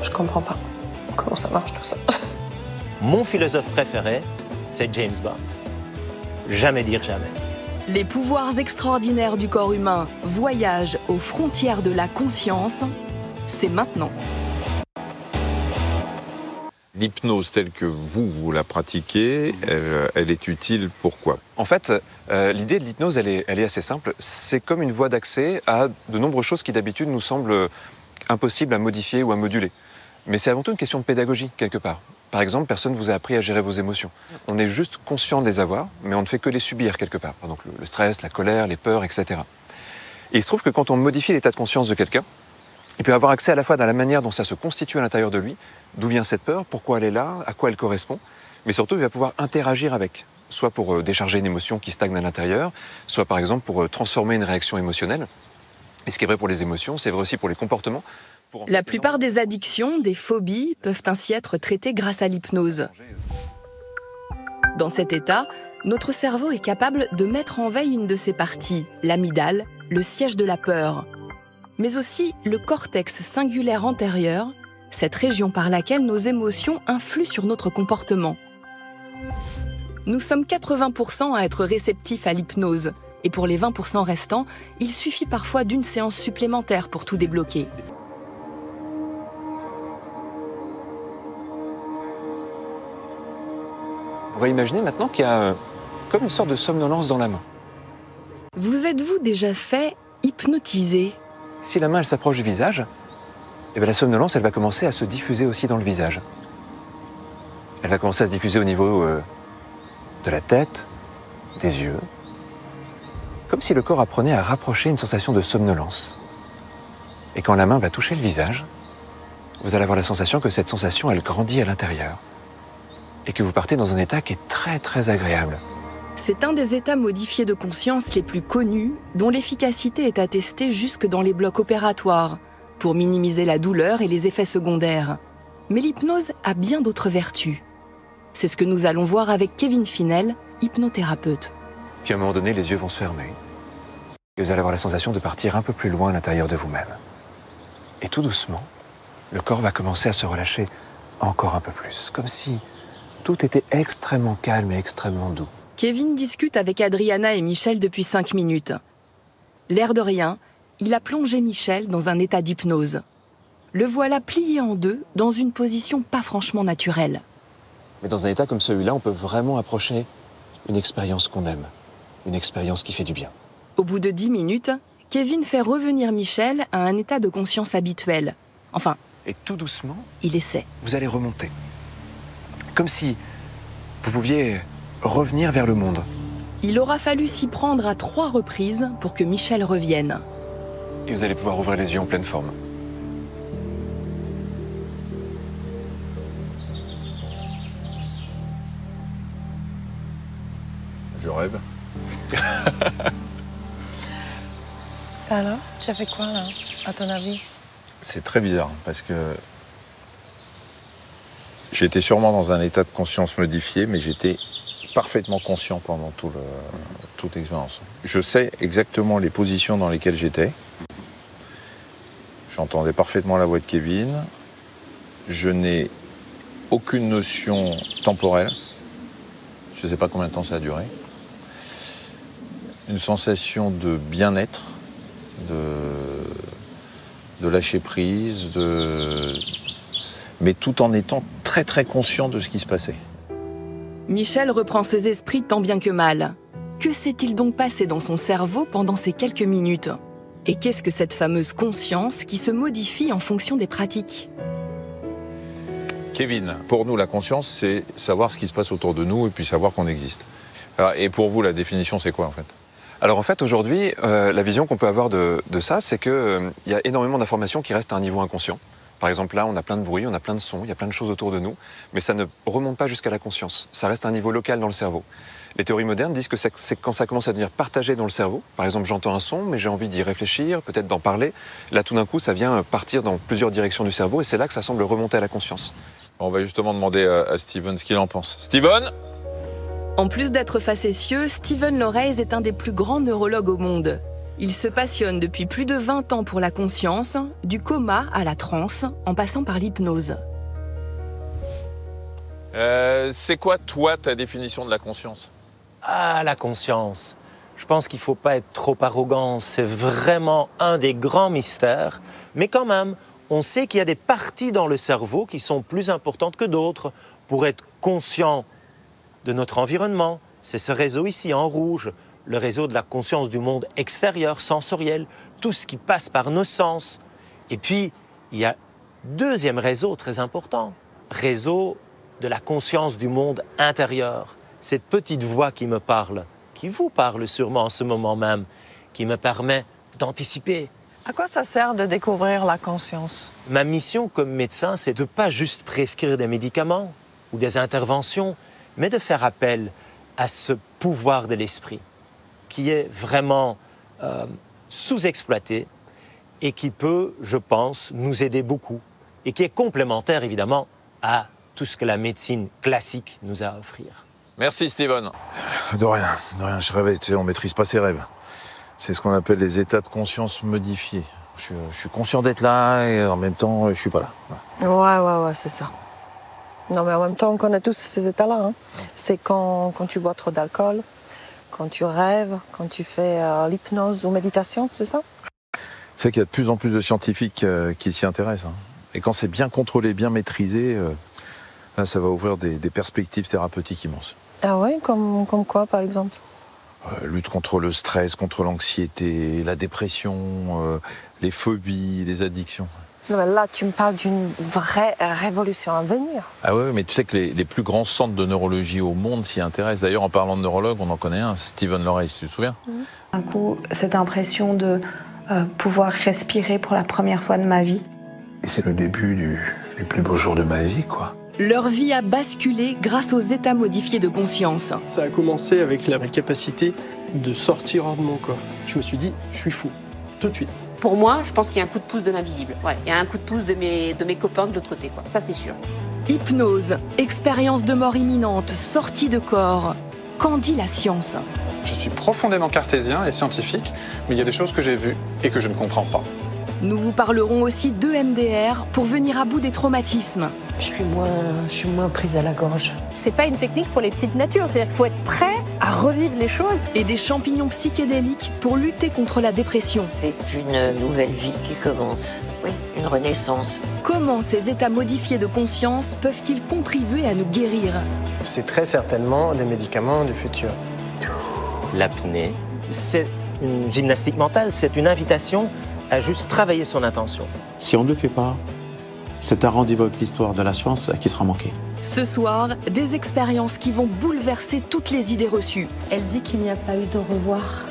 Je comprends pas comment ça marche tout ça. Mon philosophe préféré, c'est James Bond. Jamais dire jamais. Les pouvoirs extraordinaires du corps humain voyagent aux frontières de la conscience. C'est maintenant. L'hypnose telle que vous la pratiquez, elle est utile pourquoi? En fait, l'idée de l'hypnose, elle est assez simple. C'est comme une voie d'accès à de nombreuses choses qui d'habitude nous semblent impossibles à modifier ou à moduler. Mais c'est avant tout une question de pédagogie, quelque part. Par exemple, personne ne vous a appris à gérer vos émotions. On est juste conscient de les avoir, mais on ne fait que les subir quelque part. Donc le stress, la colère, les peurs, etc. Et il se trouve que quand on modifie l'état de conscience de quelqu'un, il peut avoir accès à la fois dans la manière dont ça se constitue à l'intérieur de lui, d'où vient cette peur, pourquoi elle est là, à quoi elle correspond, mais surtout il va pouvoir interagir avec, soit pour décharger une émotion qui stagne à l'intérieur, soit par exemple pour transformer une réaction émotionnelle. Et ce qui est vrai pour les émotions, c'est vrai aussi pour les comportements. La plupart des addictions, des phobies, peuvent ainsi être traitées grâce à l'hypnose. Dans cet état, notre cerveau est capable de mettre en veille une de ses parties, l'amygdale, le siège de la peur, mais aussi le cortex singulaire antérieur, cette région par laquelle nos émotions influent sur notre comportement. Nous sommes 80% à être réceptifs à l'hypnose, et pour les 20% restants, il suffit parfois d'une séance supplémentaire pour tout débloquer. On va imaginer maintenant qu'il y a comme une sorte de somnolence dans la main. Vous êtes-vous déjà fait hypnotiser ? Si la main elle s'approche du visage, eh bien, la somnolence elle va commencer à se diffuser aussi dans le visage. Elle va commencer à se diffuser au niveau de la tête, des yeux, comme si le corps apprenait à rapprocher une sensation de somnolence. Et quand la main va toucher le visage, vous allez avoir la sensation que cette sensation elle grandit à l'intérieur et que vous partez dans un état qui est très très agréable. C'est un des états modifiés de conscience les plus connus, dont l'efficacité est attestée jusque dans les blocs opératoires, pour minimiser la douleur et les effets secondaires. Mais l'hypnose a bien d'autres vertus. C'est ce que nous allons voir avec Kevin Finel, hypnothérapeute. Puis à un moment donné, les yeux vont se fermer. Et vous allez avoir la sensation de partir un peu plus loin à l'intérieur de vous-même. Et tout doucement, le corps va commencer à se relâcher encore un peu plus, comme si tout était extrêmement calme et extrêmement doux. Kevin discute avec Adriana et Michel depuis 5 minutes. L'air de rien, il a plongé Michel dans un état d'hypnose. Le voilà plié en deux dans une position pas franchement naturelle. Mais dans un état comme celui-là, on peut vraiment approcher une expérience qu'on aime, une expérience qui fait du bien. Au bout de 10 minutes, Kevin fait revenir Michel à un état de conscience habituel. Enfin, et tout doucement, il essaie. Vous allez remonter. Comme si vous pouviez revenir vers le monde. Il aura fallu s'y prendre à 3 reprises pour que Michel revienne. Et vous allez pouvoir ouvrir les yeux en pleine forme. Je rêve. Alors, tu as fait quoi là, à ton avis? C'est très bizarre parce que j'étais sûrement dans un état de conscience modifié, mais j'étais parfaitement conscient pendant toute l'expérience. Je sais exactement les positions dans lesquelles j'étais. J'entendais parfaitement la voix de Kevin. Je n'ai aucune notion temporelle. Je ne sais pas combien de temps ça a duré. Une sensation de bien-être, de lâcher prise, mais tout en étant très très conscient de ce qui se passait. Michel reprend ses esprits tant bien que mal. Que s'est-il donc passé dans son cerveau pendant ces quelques minutes? Et qu'est-ce que cette fameuse conscience qui se modifie en fonction des pratiques? Kevin, pour nous la conscience c'est savoir ce qui se passe autour de nous et puis savoir qu'on existe. Alors, et pour vous la définition c'est quoi en fait? Alors en fait aujourd'hui, la vision qu'on peut avoir de ça, c'est qu'il y a énormément d'informations qui restent à un niveau inconscient. Par exemple là, on a plein de bruit, on a plein de sons, il y a plein de choses autour de nous, mais ça ne remonte pas jusqu'à la conscience. Ça reste à un niveau local dans le cerveau. Les théories modernes disent que c'est quand ça commence à devenir partagé dans le cerveau. Par exemple, j'entends un son, mais j'ai envie d'y réfléchir, peut-être d'en parler. Là, tout d'un coup, ça vient partir dans plusieurs directions du cerveau, et c'est là que ça semble remonter à la conscience. On va justement demander à Steven ce qu'il en pense. Steven ? En plus d'être facétieux, Steven Lorraise est un des plus grands neurologues au monde. Il se passionne depuis plus de 20 ans pour la conscience, du coma à la transe, en passant par l'hypnose. C'est quoi, toi, ta définition de la conscience? Ah, la conscience. Je pense qu'il ne faut pas être trop arrogant. C'est vraiment un des grands mystères. Mais quand même, on sait qu'il y a des parties dans le cerveau qui sont plus importantes que d'autres pour être conscient de notre environnement. C'est ce réseau ici en rouge, le réseau de la conscience du monde extérieur, sensoriel, tout ce qui passe par nos sens. Et puis, il y a un deuxième réseau très important, réseau de la conscience du monde intérieur. Cette petite voix qui me parle, qui vous parle sûrement en ce moment même, qui me permet d'anticiper. À quoi ça sert de découvrir la conscience? Ma mission comme médecin, c'est de ne pas juste prescrire des médicaments ou des interventions, mais de faire appel à ce pouvoir de l'esprit qui est vraiment sous-exploité et qui peut, je pense, nous aider beaucoup et qui est complémentaire évidemment à tout ce que la médecine classique nous a à offrir. Merci Steven. De rien, je rêvais, tu sais, on maîtrise pas ses rêves. C'est ce qu'on appelle les états de conscience modifiés. Je suis conscient d'être là et en même temps, je suis pas là. Ouais, c'est ça. Non, mais en même temps, on connaît tous ces états-là. Hein. C'est quand tu bois trop d'alcool, quand tu rêves, quand tu fais l'hypnose ou méditation, c'est ça? C'est qu'il y a de plus en plus de scientifiques qui s'y intéressent. Hein. Et quand c'est bien contrôlé, bien maîtrisé, là, ça va ouvrir des perspectives thérapeutiques immenses. Ah ouais, comme quoi, par exemple? Lutte contre le stress, contre l'anxiété, la dépression, les phobies, les addictions. Non, mais là, tu me parles d'une vraie révolution à venir. Ah ouais, mais tu sais que les plus grands centres de neurologie au monde s'y intéressent. D'ailleurs, en parlant de neurologue, on en connaît un, Stephen Loray, tu te souviens? Un coup, cette impression de pouvoir respirer pour la première fois de ma vie. Et c'est le début du plus beau jour de ma vie, quoi. Leur vie a basculé grâce aux états modifiés de conscience. Ça a commencé avec la capacité de sortir hors de mon corps. Je me suis dit, je suis fou, tout de suite. Pour moi, je pense qu'il y a un coup de pouce de l'invisible. Ouais, il y a un coup de pouce de mes copains de l'autre côté, quoi. Ça, c'est sûr. Hypnose, expérience de mort imminente, sortie de corps. Qu'en dit la science? Je suis profondément cartésien et scientifique, mais il y a des choses que j'ai vues et que je ne comprends pas. Nous vous parlerons aussi d'EMDR pour venir à bout des traumatismes. Je suis moins prise à la gorge. C'est pas une technique pour les petites natures, c'est-à-dire qu'il faut être prêt à revivre les choses. Et des champignons psychédéliques pour lutter contre la dépression. C'est une nouvelle vie qui commence, oui, une renaissance. Comment ces états modifiés de conscience peuvent-ils contribuer à nous guérir? C'est très certainement des médicaments du futur. L'apnée, c'est une gymnastique mentale, c'est une invitation à juste travailler son attention. Si on ne le fait pas, c'est un rendez-vous avec l'histoire de la science qui sera manqué. Ce soir, des expériences qui vont bouleverser toutes les idées reçues. Elle dit qu'il n'y a pas eu de revoir.